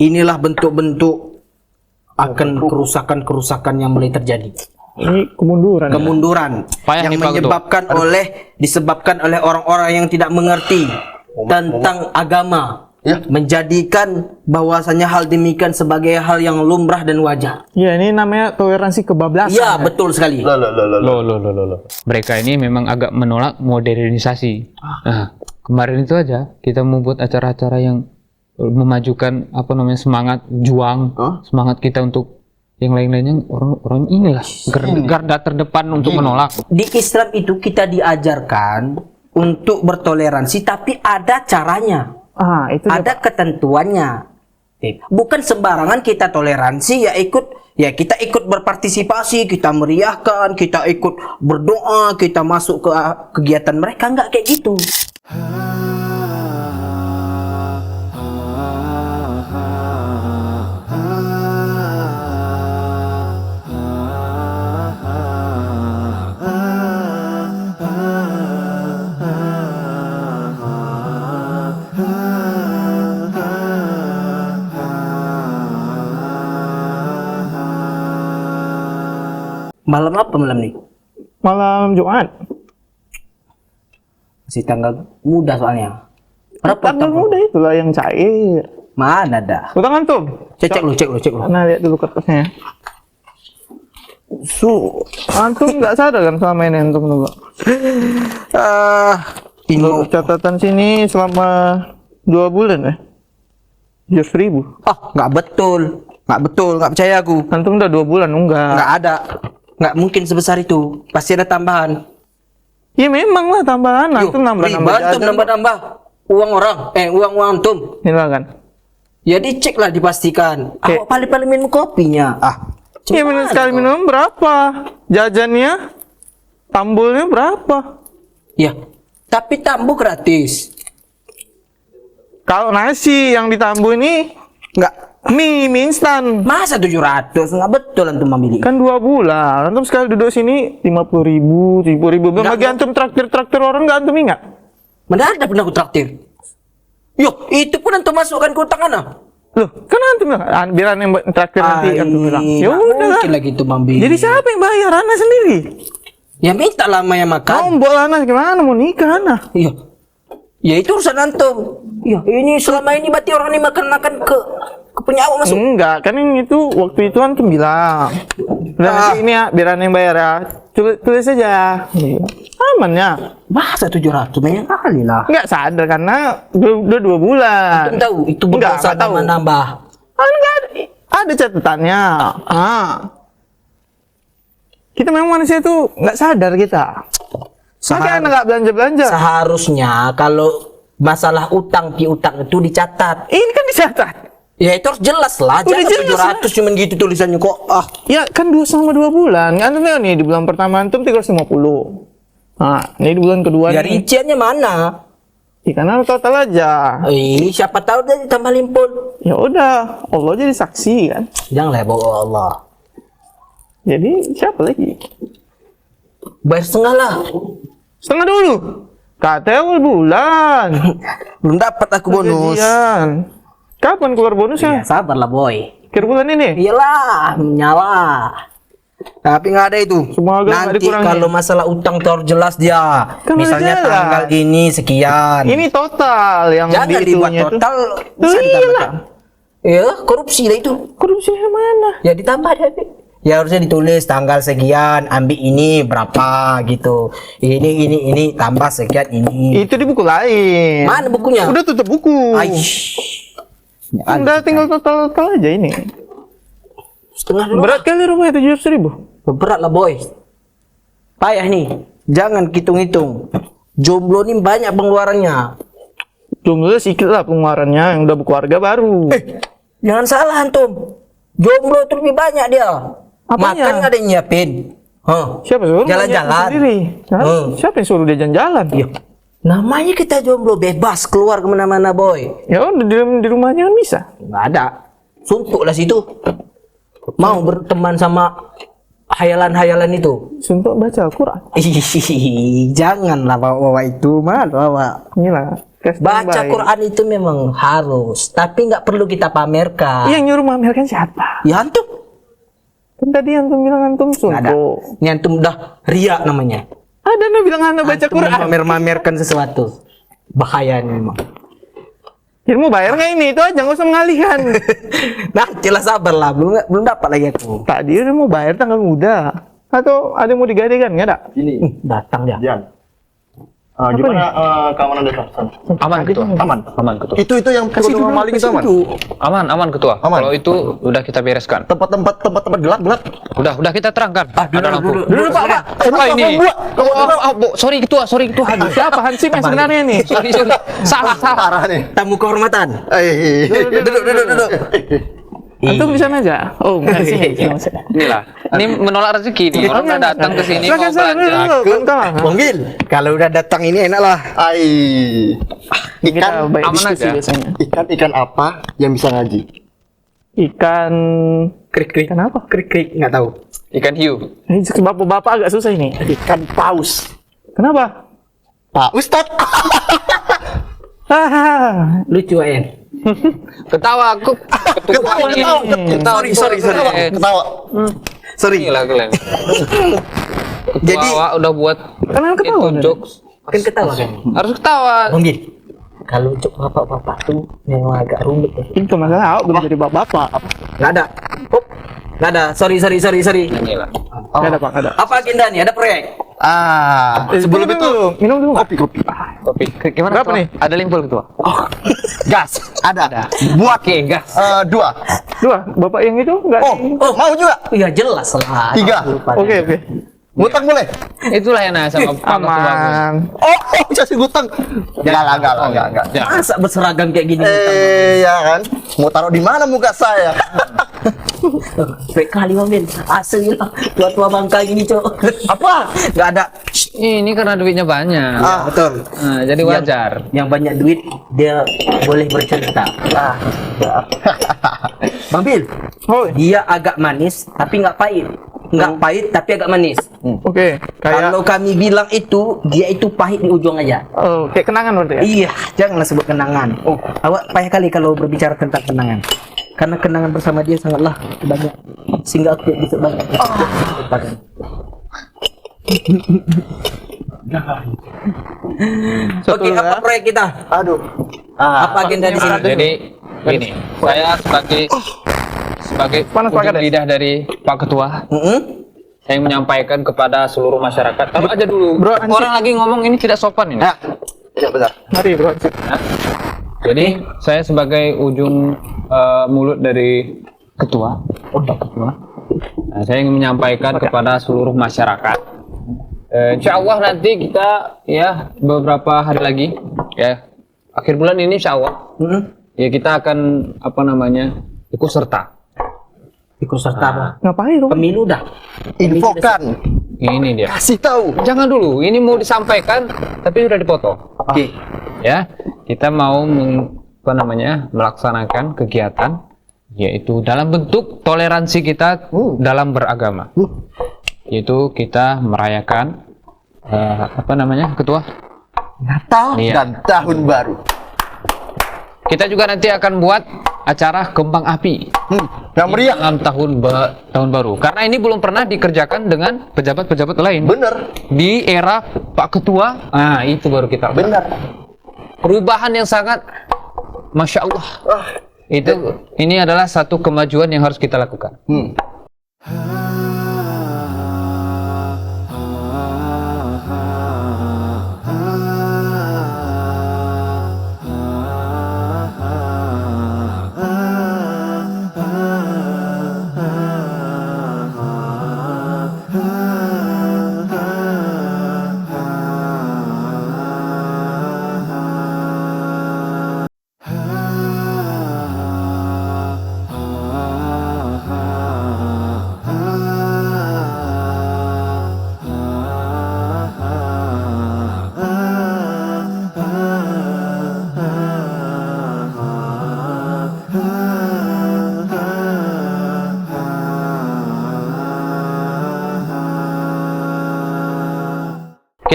inilah bentuk-bentuk akan kerusakan-kerusakan yang mulai terjadi. Ini kemunduran Yang disebabkan oleh orang-orang yang tidak mengerti tentang agama, menjadikan bahwasanya hal demikian sebagai hal yang lumrah dan wajar. Ya, ini namanya toleransi kebablasan. Ya, betul sekali. Loh. Mereka ini memang agak menolak modernisasi. Nah, kemarin itu aja kita membuat acara-acara yang memajukan semangat juang, semangat kita untuk yang lain-lainnya, orang inilah garda terdepan untuk menolak. Di Islam itu kita diajarkan untuk bertoleransi, tapi ada caranya. Ada ketentuannya. Bukan sembarangan kita toleransi kita ikut berpartisipasi, kita meriahkan, kita ikut berdoa, kita masuk ke kegiatan mereka, enggak kayak gitu. Malam apa malam nih? Malam Jumat. Masih tanggal muda soalnya. Tanggal muda itulah yang cair. Mana dah? Utang antum. Cek lu. Nah, lihat dulu kertasnya. Antum nggak sadar kan selama ini antum dulu. Untuk catatan sini selama 2 bulan ya. 100.000. Nggak betul, nggak percaya aku. Antum udah 2 bulan enggak? Nggak ada. Nggak mungkin sebesar itu, pasti ada tambahan. Ya memang lah tambahan, antum nambah uang uang antum. Silakan. Ya dicek lah, dipastikan. Awak paling minum kopinya. Ya minum sekali minum berapa? Jajannya, tambulnya berapa? Ya, tapi tambu gratis. Kalau nasi yang ditambu ini nggak. Mie instan. Masa 700? Nggak betul antum ambil. Kan 2 bulan. Antum sekali duduk sini 50.000, 70.000. Belum lagi antum traktir orang nggak antum ingat? Mana ada pernah aku traktir? Yuk, itu pun antum masukkan ke utang ana. Loh, kan antum bilang biar yang traktir nanti antum bilang. Ya udah. Mungkin lagi itu Mambi. Jadi siapa yang bayar? Ana sendiri. Ya minta lama yang makan. Mbok Ana gimana mau nikah Ana? Iya. Ya itu urusan antum. Ya, ini selama ini berarti orang ini makan ke punya awak masuk. Enggak, kan ini itu waktu itu antum bilang. Udah ini ya, biar Ana yang bayar ya. Tulis saja. Aman ya. Masa 700 banyak kali lah. Enggak sadar karena udah 2 bulan. Antum tahu itu berdosa nambah. Enggak ada catatannya. Kita memang manusia itu nggak sadar kita. Makanya nggak belanja-belanja. Seharusnya kalau masalah utang piutang itu dicatat. Ini kan dicatat. Ya itu harus jelas lah. Jangan 700 cuman gitu tulisannya kok. Ya kan 2 bulan. Antum tahu nih di bulan pertama antum 350. Nah, ini di bulan kedua ya, rinciannya mana? Karena total aja. Siapa tahu dia ditambah limpul. Ya udah, Allah jadi saksi kan. Janganlah bawa Allah. Jadi siapa lagi? Bayar setengah lah. Setengah dulu. Katanya awal bulan. Belum dapat aku bonus. Kapan keluar bonusnya? Ya, sabarlah boy. Akhir bulan ini? Iyalah, nyala. Tapi nggak ada itu. Semoga nanti kalau masalah utang terjelas dia. Kan misalnya tanggal ini sekian. Ini total yang jangan dibuat total. Ya, korupsi lah itu. Korupsinya mana? Ya ditambah deh. Ya harusnya ditulis tanggal sekian, ambil ini berapa gitu. Ini tambah sekian ini. Itu di buku lain. Mana bukunya? Udah tutup buku. Udah tinggal total aja ini. Setengah berat kali rumah 700.000. Berat lah boy. Payah nih. Jangan hitung-hitung. Jomblo nih banyak pengeluarannya. Jomblo sedikit lah pengeluarannya, yang udah berkeluarga baru. Jangan salah antum. Jomblo itu lebih banyak dia. Apanya? Makan nggak ada yang nyiapin. Siapa suruh? Jalan-jalan. Siapa yang suruh dia jalan-jalan? Ya. Namanya kita jomblo, bebas keluar kemana-mana boy. Ya udah di rumahnya kan bisa. Nggak ada. Suntuk lah situ. Mau berteman sama hayalan-hayalan itu. Untuk baca Al-Quran. Ih, janganlah bawa itu, bawa. Inilah. Baca Quran itu memang harus, tapi nggak perlu kita pamerkan. Yang nyuruh pamerkan siapa? Ya antum. Kan tadi antum bilang antum Nggak ada. suntuk. Ini antum udah riak namanya. Ada yang bilang anda baca Antum Quran. pamer-pamerkan sesuatu. Bahaya ini memang. Jadi mau bayar nggak ini? Itu aja nggak usah mengalihkan. Nanti lah, sabarlah, belum dapat lagi aku. Tadi udah mau bayar tanggal muda. Atau ada yang mau digadekan nggak ada? Ini, Datang dia. Jan. Gimana keamanan desa? Aman ketua. Aman ketua. Itu yang kedua maling itu aman. Aman ketua. Aman. Kalau itu udah kita bereskan. Tempat gelap. Udah kita terangkan. Ada lampu. Dulu, Pak. Apa ini? Sorry ketua. Aduh, Siapa Hansip yang sebenarnya nih? sorry. Salah. Parah nih. Tamu kehormatan. Duduk. Antum di sana aja. Oh, nggak sini. Inilah. Ini menolak rezeki nih. Orang udah datang ke sini mau belanja. Bang Bil, kalau udah datang ini enak lah. Kita baik aman diskusi aja. biasanya. Ikan apa yang bisa ngaji? Ikan Krik-krik. Kenapa? Krik-krik, nggak tahu. Ikan hiu. Ini bapak-bapak agak susah ini. Ikan paus. Kenapa? Pak Ustad. Lucu ya. Ketawa aku. Ketawa. Sorry. Gila kalian. Jadi Ketua udah buat Kenapa itu ketawa? jokes. kan ketawa kan. Harus ketawa. Bang Bil, kalau untuk bapak-bapak tuh memang agak rumit ya. Itu masalah awak belum jadi bapak-bapak. Nggak ada. Hop. Nggak ada. Sorry. Inilah. Nggak ada Pak, nggak ada. Apa agenda nih? Ada proyek? Sebelum itu minum dulu nggak? kopi. Kopi. Gimana Berapa ketua? nih? Ada limpul ketua. Gas. Ada. Buat Oke, gas. 2. Dua, bapak yang itu nggak? Oh, mau juga? Iya jelas lah. 3. Oke. Ngutang boleh? Itulah yang nanya sama Pak Ketua. Aman. Kasih ngutang. Enggak. Masa berseragam kayak gini? Ya kan. Mau taruh di mana muka saya? Baik kali Bang Bil. Asli lah. Tua-tua bangka gini, Cok. Apa? Nggak ada. Ini karena duitnya banyak. Betul. Nah, jadi wajar. Yang banyak duit dia boleh bercerita. Bang Bil, dia agak manis tapi nggak pahit. Nggak pahit tapi agak manis. Oke. Kayak Kalau kami bilang itu, dia itu pahit di ujung aja. kayak kenangan berarti ya? Iya, janganlah sebut kenangan. Awak payah kali kalau berbicara tentang kenangan. Karena kenangan bersama dia sangatlah banyak. Sehingga aku bisa banyak. Oke, apa proyek kita? Aduh. Apa agenda di sini? Jadi ini saya sebagai ujung lidah dari Pak Ketua, saya menyampaikan kepada seluruh masyarakat. Kalau aja dulu, orang lagi ngomong ini tidak sopan ini. Ya benar. Mari bro. Jadi saya sebagai ujung mulut dari Ketua, Pak Ketua, nah, saya ingin menyampaikan kepada seluruh masyarakat. Insya Allah nanti kita ya beberapa hari lagi ya akhir bulan ini Insya Allah ya kita akan ikut serta. Ikut serta apa? Ngapain dong? Pemilu dah. Infokan. Ini dia. Kasih tahu. Jangan dulu, ini mau disampaikan tapi sudah dipoto. Oke. Ya, kita mau melaksanakan kegiatan yaitu dalam bentuk toleransi kita dalam beragama. Yaitu kita merayakan Ketua? Natal dan Tahun Baru. Kita juga nanti akan buat acara kembang api. Yang meriah. Dalam tahun baru. Karena ini belum pernah dikerjakan dengan pejabat-pejabat lain. Bener. Di era Pak Ketua, nah itu baru kita. Bener. Perubahan yang sangat Masya Allah. Ini adalah satu kemajuan yang harus kita lakukan.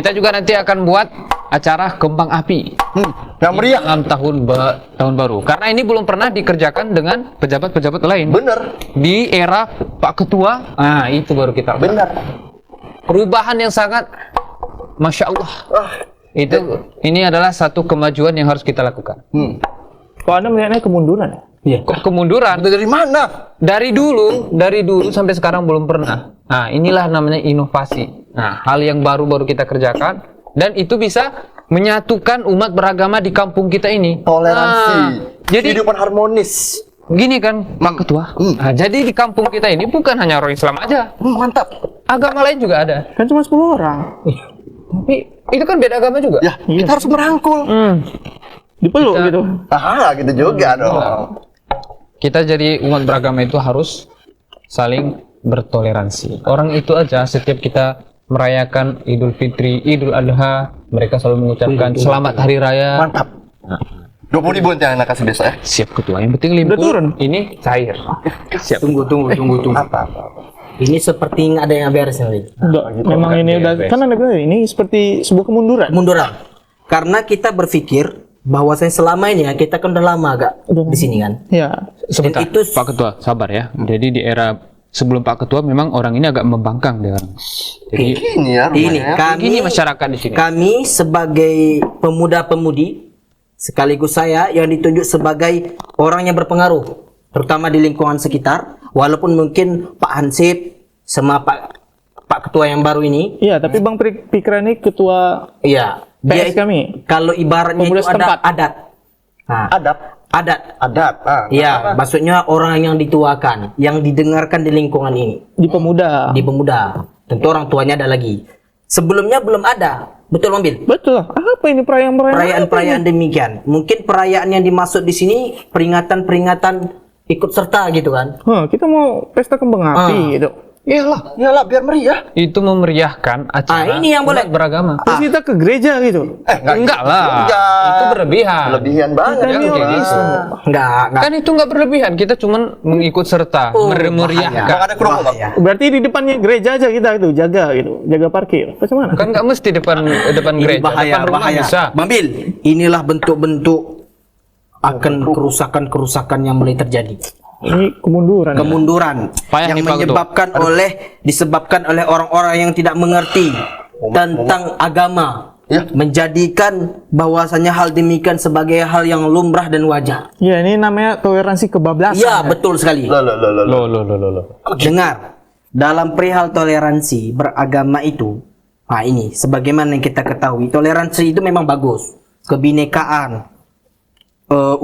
Kita juga nanti akan buat acara kembang api Yang meriah. dalam tahun baru. Karena ini belum pernah dikerjakan dengan pejabat-pejabat lain. Bener. Di era Pak Ketua, nah itu baru kita. Bener. Perubahan yang sangat, masya Allah. Ini adalah satu kemajuan yang harus kita lakukan. Kok Anda melihatnya kemunduran ya? Iya. Kok kemunduran? Dari mana? Dari dulu sampai sekarang belum pernah. Nah, inilah namanya inovasi. Nah, hal yang baru kita kerjakan dan itu bisa menyatukan umat beragama di kampung kita ini. Toleransi. Nah, jadi Kehidupan harmonis. gini kan, Pak Ketua. Nah, jadi di kampung kita ini bukan hanya orang Islam aja, Mantap. agama lain juga ada. Kan cuma 10 orang. Tapi itu kan beda agama juga. Ya, kita harus merangkul. Dipeluk gitu. Gitu juga dong. Kita jadi umat beragama itu harus saling bertoleransi. Orang itu aja setiap kita merayakan Idul Fitri, Idul Adha, mereka selalu mengucapkan selamat hari raya. Mantap. 20.000 yang anak kasih besok ya. Siap Ketua, yang penting limpur. Udah turun? Ini cair. Siap. Tunggu. Apa? Ini seperti nggak ada yang beres nih. Enggak, memang ini udah kan Anda bilang ini seperti sebuah kemunduran. Munduran. Karena kita berpikir bahwasanya selama ini ya kita kan udah lama agak di sini kan. Ya. Sebentar, Dan itu Pak Ketua, sabar ya. Jadi di era sebelum Pak Ketua memang orang ini agak membangkang dia orang. Jadi Ini ya ini rumahnya. begini masyarakat di sini. kami sebagai pemuda-pemudi sekaligus saya yang ditunjuk sebagai orang yang berpengaruh terutama di lingkungan sekitar, walaupun mungkin Pak Hansip sama Pak Ketua yang baru ini, Iya, tapi Bang Pikra ini ketua iya, PS kami. kalau ibaratnya Pemuda itu ada setempat. adat. Nah, adat. Adat. Iya, maksudnya orang yang dituakan, yang didengarkan di lingkungan ini, Di pemuda. di pemuda. Tentu orang tuanya ada lagi. Sebelumnya belum ada. Betul, Mobil? Betul. Apa ini Perayaan-perayaan demikian. Mungkin perayaan yang dimaksud di sini peringatan-peringatan ikut serta gitu kan. Kita mau pesta kembang api gitu. Iyalah biar meriah. Itu memeriahkan acara ini yang boleh. umat beragama. Terus kita ke gereja gitu. Enggak lah. Enggak. Itu berlebihan. Berlebihan banget. Jangan kayak gitu. Enggak. Kan itu nggak berlebihan, kita cuman mengikut serta, memeriahkan. Enggak ada kerumunan. Bahaya. Berarti di depannya gereja aja kita itu jaga gitu, jaga parkir. Bagaimana? Kan nggak mesti depan Ini gereja, bahaya, depan rumah bahaya. bisa. Mobil, inilah bentuk-bentuk akan kerusakan-kerusakan yang mulai terjadi. Ini kemunduran. Kemunduran Payah yang nih, Pak disebabkan oleh orang-orang yang tidak mengerti tentang agama. Ya. Menjadikan bahwasanya hal demikian sebagai hal yang lumrah dan wajar. Ya, ini namanya toleransi kebablasan. Iya, betul sekali. Loh. Dengar, dalam perihal toleransi beragama itu, nah ini sebagaimana yang kita ketahui, toleransi itu memang bagus. Kebinekaan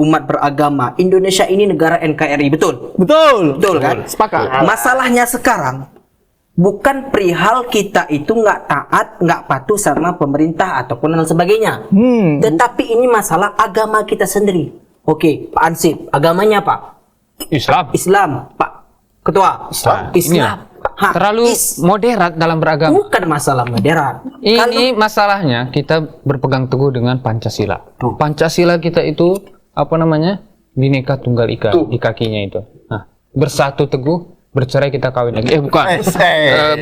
umat beragama. Indonesia ini negara NKRI, betul? Betul. Betul kan? Sepakat. Masalahnya sekarang bukan perihal kita itu nggak taat, nggak patuh sama pemerintah ataupun dan sebagainya. Tetapi ini masalah agama kita sendiri. Oke, Pak Ansip, agamanya apa? Islam. Islam, Pak Ketua. Islam. Terlalu moderat dalam beragama. Bukan masalah moderat. Ini masalahnya kita berpegang teguh dengan Pancasila. Pancasila kita itu apa namanya? Bineka Tunggal Ika di kakinya itu. Nah, bersatu teguh, bercerai kita kawin lagi. Bukan.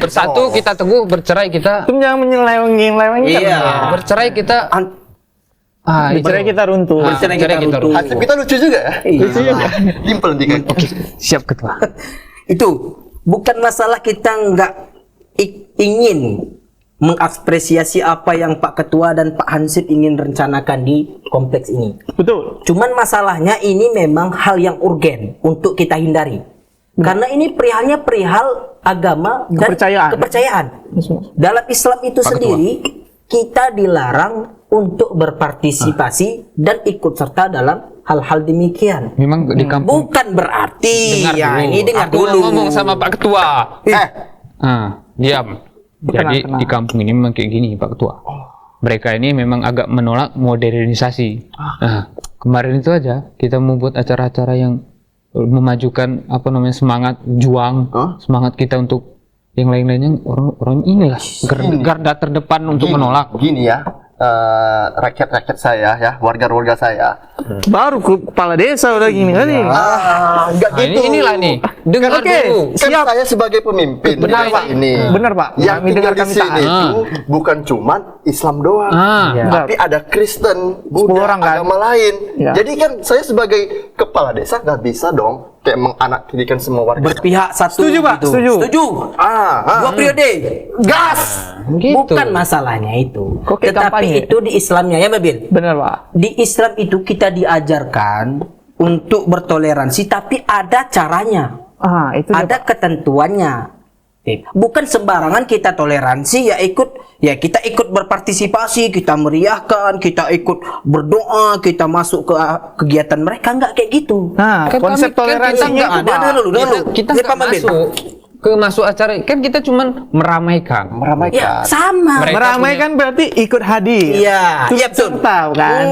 Bersatu kita teguh, bercerai kita. Jangan menyeleweng-nyeleweng. Iya. Bercerai kita. Bercerai kita runtuh. Bercerai kita runtuh. Hansip kita lucu juga ya. Lucu juga. Dimple nanti kan. Siap Ketua. Itu bukan masalah kita nggak ingin mengapresiasi apa yang Pak Ketua dan Pak Hansip ingin rencanakan di kompleks ini. Betul. Cuman masalahnya ini memang hal yang urgen untuk kita hindari. Karena ini perihalnya perihal agama dan kepercayaan. Dalam Islam itu sendiri kita dilarang untuk berpartisipasi dan ikut serta dalam hal-hal demikian. Memang di kampung. Bukan berarti Dengar dulu. ini dengar Aku dulu. ngomong sama Pak Ketua. Diam. Jadi di kampung ini memang kayak gini Pak Ketua. Mereka ini memang agak menolak modernisasi. Nah, kemarin itu aja kita membuat acara-acara yang memajukan apa namanya semangat juang, semangat kita untuk yang lain-lainnya orang inilah garda terdepan untuk menolak. Gini ya, rakyat-rakyat saya ya, warga-warga saya. Baru kepala desa udah gini kan nih. Enggak Nah, gitu. inilah nih. dengar Oke. dulu. Kan Siap. saya sebagai pemimpin Benar, di Pak. ini. Benar, Pak. Yang Kami tinggal dengar, di kami sini taat. itu bukan cuman Islam doang. Ya. Tapi ada Kristen, 10 Buddha, orang, kan? agama lain. Ya. Jadi kan saya sebagai kepala desa nggak bisa dong kayak menganak-didikan semua warga. Berpihak satu. Setuju, Pak. gitu. Setuju. Setuju. Dua periode. Gas. Gitu. Bukan masalahnya itu. Kok kayak Tetapi kampanye? itu di Islamnya ya, Babil. Benar, Pak. Di Islam itu kita diajarkan untuk bertoleransi, tapi ada caranya. Itu dia, Ada Pak. ketentuannya. Bukan sembarangan kita toleransi ya kita ikut berpartisipasi, kita meriahkan, kita ikut berdoa, kita masuk ke kegiatan mereka, enggak kayak gitu. Nah, Kan konsep kami- kan toleransinya kita itu, nggak Pak. dulu. Kita Dia nggak paham, Bin? masuk acara, kan kita cuman meramaikan. Ya, Meramaikan. sama. Mereka Meramaikan berarti ikut hadir. Iya, Turut iya betul. serta, kan?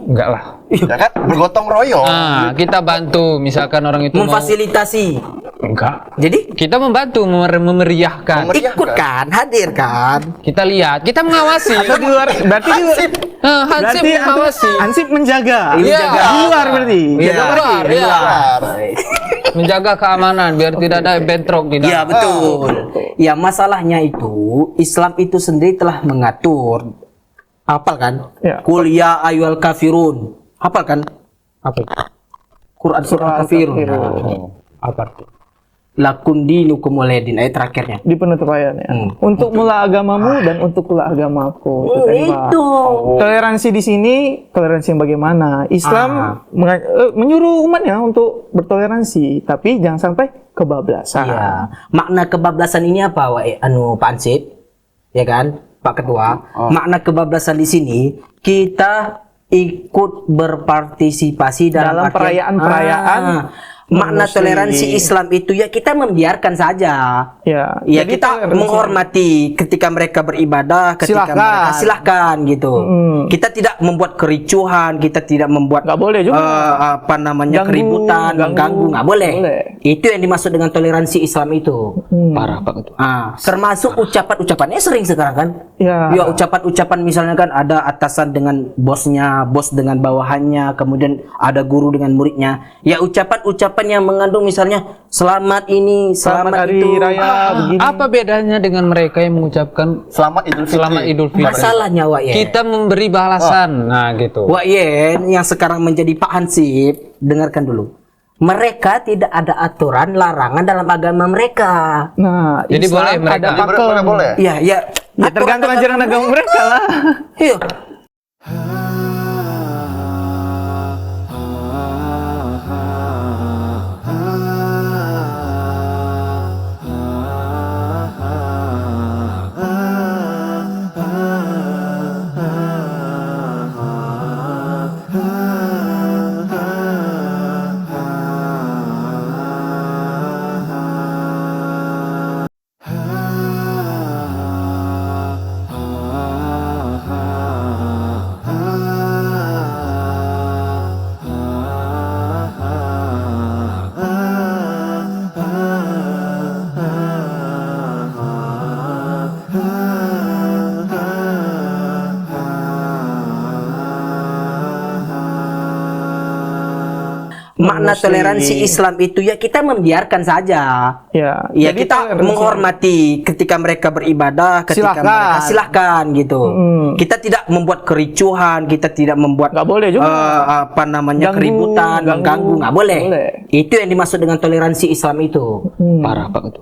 Enggak lah. Ya kan bergotong royong. Kita bantu, misalkan orang itu mau. Memfasilitasi. Enggak. Jadi Kita membantu memeriahkan. Memeriahkan. ikut kan, hadir kan. Kita lihat, kita mengawasi. Atau di luar, berarti di luar. Hansip Berarti mengawasi. Hansip menjaga. Iya. Di luar berarti. Iya. Jaga Luar, parkir. iya. Benar. Menjaga keamanan biar tidak ada bentrok di Iya dalam. betul. Ya masalahnya itu Islam itu sendiri telah mengatur. Hafal kan? Ya. Kuliah ayyuhal kafirun. Hafal kan? Apa itu? Quran surah kafirun. Apa itu? Lakum dinukum waliyadin, ayat terakhirnya. Di penutup ayatnya. Untuk mula agamamu dan untuk pula agamaku. Itu tadi, Pak. Itu. Toleransi di sini, toleransi yang bagaimana? Islam menyuruh umatnya untuk bertoleransi, tapi jangan sampai kebablasan. Iya. Makna kebablasan ini apa, Pak Ansip? Ya kan, Pak Ketua? Makna kebablasan di sini kita ikut berpartisipasi dalam artian- perayaan-perayaan makna Muslim. toleransi Islam itu ya kita membiarkan saja. Ya, Ya jadi kita toleransi. menghormati ketika mereka beribadah, ketika Silahkan. mereka silahkan gitu. Kita tidak membuat kericuhan, kita tidak membuat Nggak boleh juga. apa namanya Ganggu, keributan, mengganggu, nggak boleh. Nggak boleh. Itu yang dimaksud dengan toleransi Islam itu. Parah Pak itu. Termasuk ucapan-ucapannya sering sekarang kan? Ya. Ya ucapan-ucapan misalnya kan ada atasan dengan bosnya, bos dengan bawahannya, kemudian ada guru dengan muridnya. Ya ucapan-ucapan yang mengandung misalnya selamat ini, Selamat selamat hari itu. raya begini. Apa bedanya dengan mereka yang mengucapkan Selamat Idul Fitri. Selamat Idul Fitri? Masalahnya Wak Yen. Kita memberi balasan. Nah, gitu. Wak Yen yang sekarang menjadi Pak Hansip, dengarkan dulu. Mereka tidak ada aturan larangan dalam agama mereka. Nah, Jadi Islam boleh mereka. ada Jadi pakem. boleh. Ya, ya. Ya tergantung ajaran agama mereka lah. Iya. Makna Muslim. toleransi Islam itu ya kita membiarkan saja. Ya, Ya jadi kita toleransi. menghormati ketika mereka beribadah, ketika Silahkan. mereka silahkan gitu. Kita tidak membuat kericuhan, kita tidak membuat Nggak boleh juga. apa namanya Ganggu, keributan, mengganggu, nggak boleh. Nggak boleh. Itu yang dimaksud dengan toleransi Islam itu. Parah Pak itu.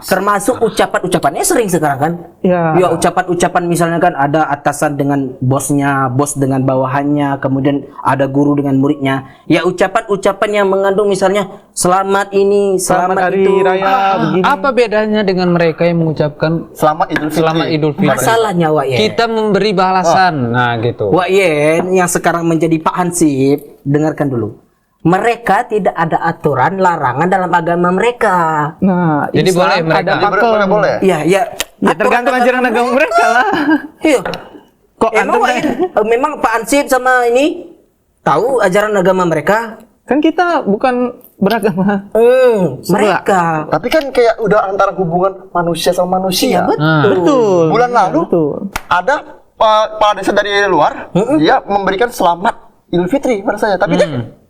Termasuk ucapan-ucapannya sering sekarang kan? Ya. Ya ucapan-ucapan misalnya kan ada atasan dengan bosnya, bos dengan bawahannya, kemudian ada guru dengan muridnya. Ya ucapan-ucapan yang mengandung misalnya selamat ini, Selamat hari itu. raya begini. Apa bedanya dengan mereka yang mengucapkan Selamat Idul Fitri. Selamat Idul Fitri? Masalahnya Wak Yen. Kita memberi balasan. Nah, gitu. Wak Yen yang sekarang menjadi Pak Hansip, dengarkan dulu. Mereka tidak ada aturan larangan dalam agama mereka. Nah, Jadi Islam boleh mereka. ada Jadi pakem. boleh. Ya, ya. Ya tergantung ajaran agama mereka lah. Iya. Kok Emang antum Wak Yen, memang Pak Hansip sama ini tahu ajaran agama mereka? kan kita bukan beragama. Mereka. Tapi kan kayak udah antara hubungan manusia sama manusia. Betul. Bulan lalu Betul. ada kepala desa dari luar, dia memberikan selamat Idul Fitri pada saya. Tapi dia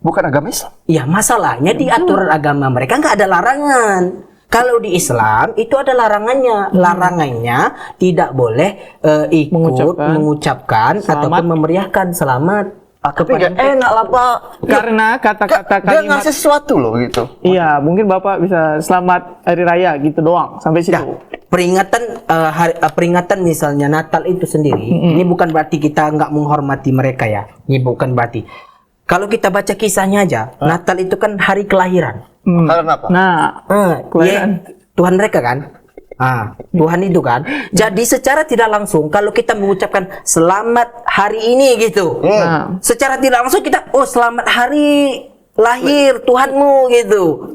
bukan agama Islam. Ya masalahnya di aturan agama mereka nggak ada larangan. Kalau di Islam itu ada larangannya. Larangannya tidak boleh ikut mengucapkan ataupun memeriahkan selamat. Tapi nggak enak lah Pak. Karena kata-kata Dia kalimat. ngasih sesuatu loh gitu. Iya, mungkin Bapak bisa selamat hari raya gitu doang sampai situ. Nah, peringatan misalnya Natal itu sendiri, ini bukan berarti kita nggak menghormati mereka ya. Ini bukan berarti. Kalau kita baca kisahnya aja, Natal itu kan hari kelahiran. Karena apa? Nah, kelahiran. Tuhan mereka kan. Tuhan itu kan. Jadi secara tidak langsung kalau kita mengucapkan selamat hari ini gitu. Secara tidak langsung kita selamat hari lahir Tuhanmu gitu.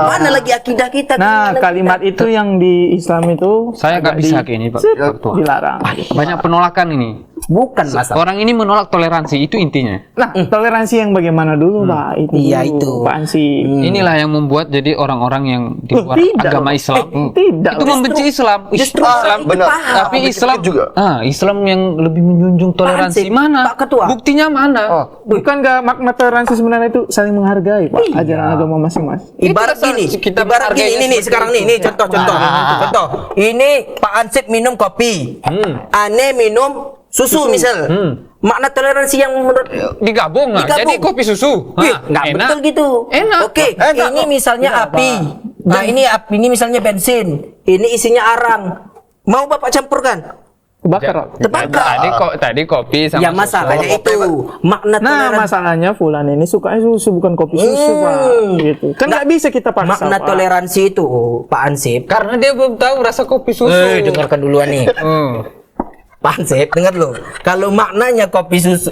Mana lagi akidah kita? Nah, Gimana kalimat kita? itu yang di Islam itu Saya nggak bisa kayak ini Pak Ketua. dilarang. Banyak penolakan ini. Bukan masalah. Orang ini menolak toleransi, itu intinya. Nah, toleransi yang bagaimana dulu, Pak? Itu Iya, dulu, itu. Pak Ansi. Inilah yang membuat jadi orang-orang yang di luar tidak agama loh. Islam Tidak. itu membenci Islam. Justru Islam itu benar. paham. tapi Islam juga. Islam yang lebih menjunjung toleransi Ansip, mana? Pak Ketua. Buktinya mana? Bukankah makna toleransi sebenarnya itu saling menghargai, Pak? Iya. Ajaran agama masing-masing. Ibarat Kita gini, kita ibarat menghargai gini, nih sekarang nih contoh. Ini Pak Ansip minum kopi, Ane minum susu misal. Makna toleransi yang menurut Digabung nggak? Digabung. Jadi kopi susu. nggak enak. betul gitu. Enak. Oke, ini misalnya api. Nah, ini misalnya bensin. Ini isinya arang. Mau Bapak campurkan? Kebakar. Terbakar. Tadi kopi sama Ya masalahnya susu. itu makna Nah, toleransi. masalahnya Fulan ini sukanya susu bukan kopi susu, Pak. Gitu. Kan nggak bisa kita paksa, Makna Pak. toleransi itu, Pak Ansip. Karena dia belum tahu rasa kopi susu. Dengarkan duluan nih. Pak Ansip, dengar lo. Kalau maknanya kopi susu,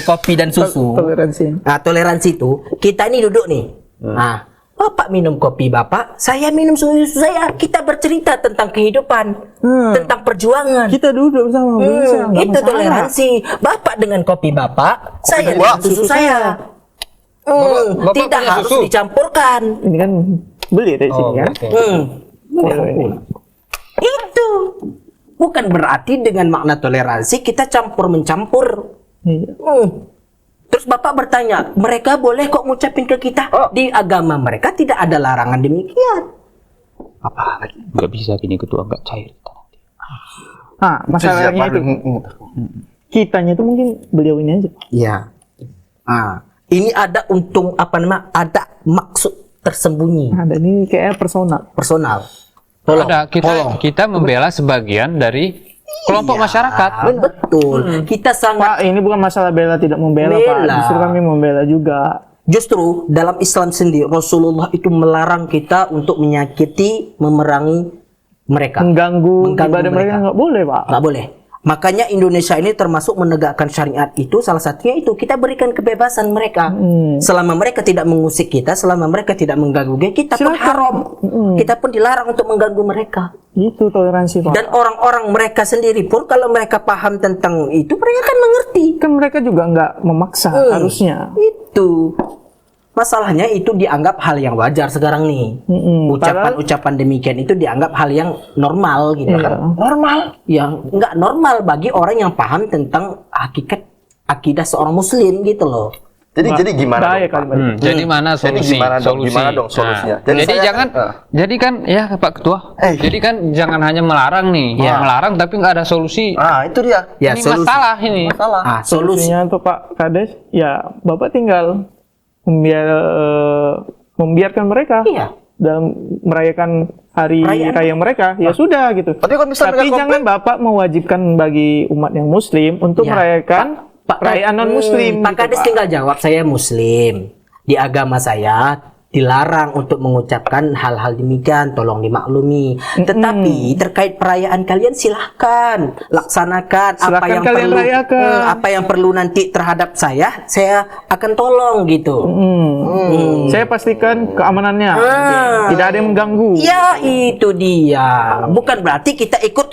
kopi dan susu. Toleransi. Nah, toleransi itu kita ini duduk nih. Nah, Bapak minum kopi Bapak, saya minum susu saya. Kita bercerita tentang kehidupan, tentang perjuangan. Kita duduk bersama, bisa. Nggak Itu masalah. toleransi. Bapak dengan kopi Bapak, saya dengan susu saya. Bapak Tidak punya harus susu? dicampurkan. Ini kan beli dari sini kan. Itu bukan berarti dengan makna toleransi kita campur mencampur. Iya. Terus Bapak bertanya, mereka boleh kok ngucapin ke kita? Di agama mereka tidak ada larangan demikian. Apa lagi? Nggak bisa gini Ketua, nggak cair. Nah, masalahnya itu kitanya itu mungkin beliau ini aja. Iya. Ini ada untung ada maksud tersembunyi Ada ini kayak personal. personal. Tolong. Ada kita membela sebagian dari kelompok masyarakat. Betul. Kita sangat Pak, ini bukan masalah bela tidak membela, Pak. Bela. Justru kami membela juga. Justru dalam Islam sendiri Rasulullah itu melarang kita untuk menyakiti, memerangi mereka. Mengganggu Mengganggu ibadah mereka nggak boleh, Pak. Nggak boleh. Makanya Indonesia ini termasuk menegakkan syariat itu salah satunya itu kita berikan kebebasan mereka. Selama mereka tidak mengusik kita, selama mereka tidak mengganggu kita pun Silakan. haram. Kita pun dilarang untuk mengganggu mereka. Itu toleransi, Pak. Dan orang-orang mereka sendiri pun kalau mereka paham tentang itu mereka akan mengerti. Kan mereka juga nggak memaksa harusnya. Itu. Masalahnya itu dianggap hal yang wajar sekarang nih. Ucapan-ucapan demikian itu dianggap hal yang normal gitu Iya. kan. Normal. Yang nggak normal bagi orang yang paham tentang hakikat akidah seorang muslim gitu loh. Jadi gimana Bahaya dong, Pak? kalimat itu. Jadi mana solusi? Gimana dong solusinya? Nah, jadi saya jangan, kan, jadi kan ya Pak Ketua, jadi kan jangan hanya melarang nih, Ya. melarang tapi nggak ada solusi. itu dia. Ya, Ini solusi. masalah ini. Masalah. Solusi. Solusinya untuk Pak Kades, ya Bapak tinggal membiarkan mereka Iya. dalam merayakan hari Perayaan. raya mereka, ya sudah gitu. Tapi kalau misalnya Tapi mereka jangan Bapak mewajibkan bagi umat yang Muslim untuk Ya. merayakan perayaan non Muslim. Pak Kades tinggal jawab saya muslim. Di agama saya dilarang untuk mengucapkan hal-hal demikian, tolong dimaklumi. Tetapi terkait perayaan kalian silahkan laksanakan apa Silakan yang kalian perlu, rayakan. apa yang perlu nanti terhadap saya akan tolong gitu. Saya pastikan keamanannya, Ah. tidak ada yang mengganggu. Ya itu dia. Bukan berarti kita ikut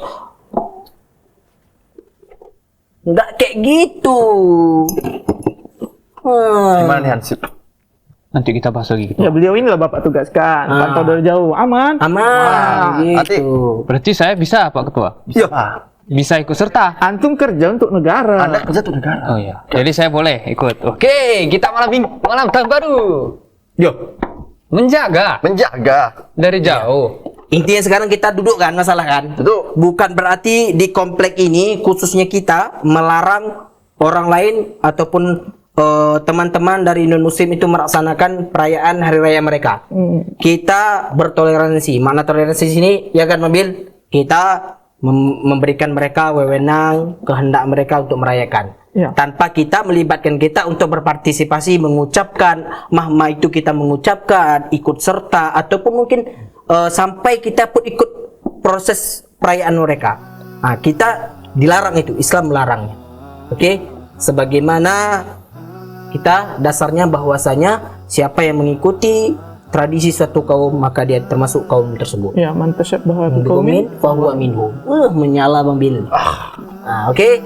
nggak kayak gitu. Gimana nih Hansip? Nanti kita bahas lagi gitu. Ya beliau inilah Bapak tugaskan, pantau dari jauh, aman. Aman Ah, gitu. Berarti saya bisa Pak Ketua? Iya. bisa ikut serta. Antum kerja untuk negara. Anda kerja untuk negara. Oh iya. Jadi saya boleh ikut. Oke, kita malam tahun baru. Yo. Menjaga Menjaga. dari jauh. Intinya sekarang kita duduk kan, masalah kan? Duduk. Bukan berarti di komplek ini khususnya kita melarang orang lain ataupun teman-teman dari non-muslim itu melaksanakan perayaan hari raya mereka. Kita bertoleransi. Makna toleransi di sini ya kan mobil, kita memberikan mereka wewenang, kehendak mereka untuk merayakan. Ya. Tanpa kita melibatkan kita untuk berpartisipasi mengucapkan, mahma itu kita mengucapkan, ikut serta ataupun mungkin sampai kita pun ikut proses perayaan mereka. Nah, kita dilarang itu, Islam melarangnya. Oke? Sebagaimana kita dasarnya bahwasanya siapa yang mengikuti tradisi suatu kaum maka dia termasuk kaum tersebut. Ya, man tasyabbaha biqaumin Fahuwa minhum. Menyala Bang Bil. Oke?